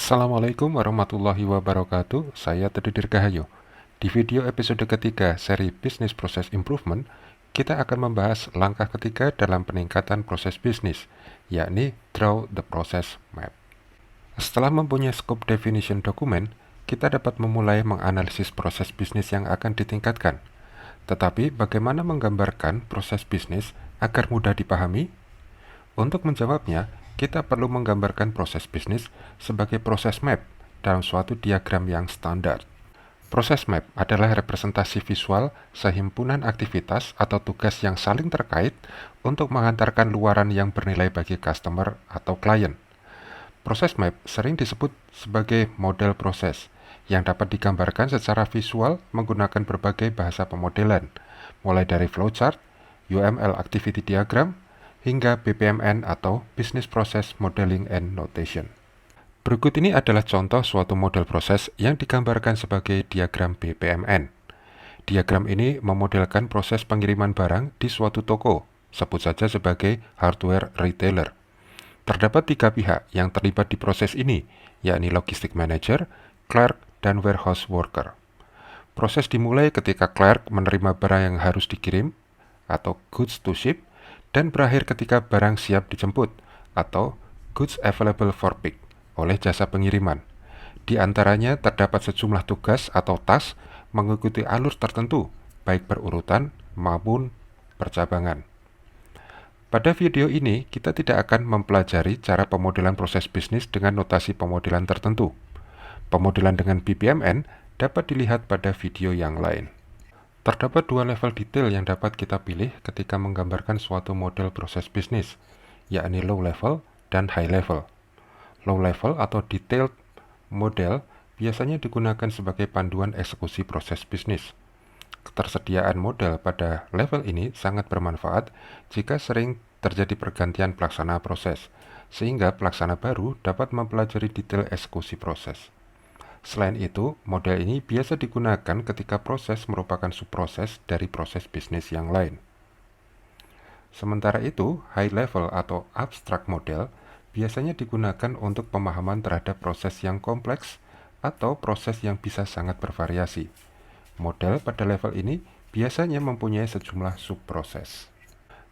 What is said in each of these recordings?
Assalamualaikum warahmatullahi wabarakatuh. Saya Teduh Dirgahayu. Di video episode ketiga seri Business Process Improvement, kita akan membahas langkah ketiga dalam peningkatan proses bisnis, yakni Draw the Process Map. Setelah mempunyai scope definition dokumen, kita dapat memulai menganalisis proses bisnis yang akan ditingkatkan. Tetapi, bagaimana menggambarkan proses bisnis agar mudah dipahami? Untuk menjawabnya, kita perlu menggambarkan proses bisnis sebagai proses map dalam suatu diagram yang standar. Proses map adalah representasi visual sehimpunan aktivitas atau tugas yang saling terkait untuk mengantarkan luaran yang bernilai bagi customer atau klien. Proses map sering disebut sebagai model proses yang dapat digambarkan secara visual menggunakan berbagai bahasa pemodelan, mulai dari flowchart, UML activity diagram, hingga BPMN atau Business Process Modeling and Notation. Berikut ini adalah contoh suatu model proses yang digambarkan sebagai diagram BPMN. Diagram ini memodelkan proses pengiriman barang di suatu toko, sebut saja sebagai hardware retailer. Terdapat 3 pihak yang terlibat di proses ini, yakni logistik manager, clerk, dan warehouse worker. Proses dimulai ketika clerk menerima barang yang harus dikirim, atau goods to ship, dan berakhir ketika barang siap dijemput, atau goods available for pick, oleh jasa pengiriman. Di antaranya terdapat sejumlah tugas atau task mengikuti alur tertentu, baik berurutan maupun bercabangan. Pada video ini, kita tidak akan mempelajari cara pemodelan proses bisnis dengan notasi pemodelan tertentu. Pemodelan dengan BPMN dapat dilihat pada video yang lain. Terdapat 2 level detail yang dapat kita pilih ketika menggambarkan suatu model proses bisnis, yakni low level dan high level. Low level atau detailed model biasanya digunakan sebagai panduan eksekusi proses bisnis. Ketersediaan model pada level ini sangat bermanfaat jika sering terjadi pergantian pelaksana proses, sehingga pelaksana baru dapat mempelajari detail eksekusi proses. Selain itu, model ini biasa digunakan ketika proses merupakan subproses dari proses bisnis yang lain. Sementara itu, high level atau abstract model biasanya digunakan untuk pemahaman terhadap proses yang kompleks atau proses yang bisa sangat bervariasi. Model pada level ini biasanya mempunyai sejumlah subproses.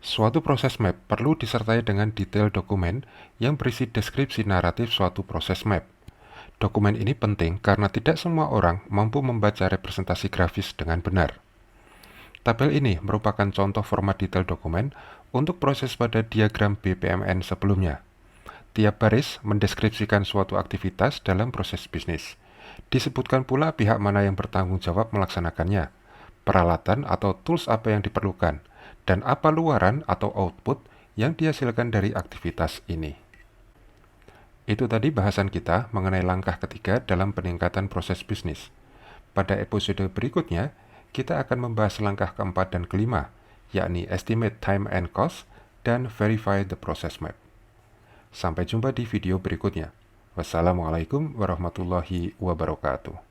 Suatu proses map perlu disertai dengan detail dokumen yang berisi deskripsi naratif suatu proses map. Dokumen ini penting karena tidak semua orang mampu membaca representasi grafis dengan benar. Tabel ini merupakan contoh format detail dokumen untuk proses pada diagram BPMN sebelumnya. Tiap baris mendeskripsikan suatu aktivitas dalam proses bisnis. Disebutkan pula pihak mana yang bertanggung jawab melaksanakannya, peralatan atau tools apa yang diperlukan, dan apa luaran atau output yang dihasilkan dari aktivitas ini. Itu tadi bahasan kita mengenai langkah ketiga dalam peningkatan proses bisnis. Pada episode berikutnya, kita akan membahas langkah keempat dan kelima, yakni estimate time and cost dan verify the process map. Sampai jumpa di video berikutnya. Wassalamualaikum warahmatullahi wabarakatuh.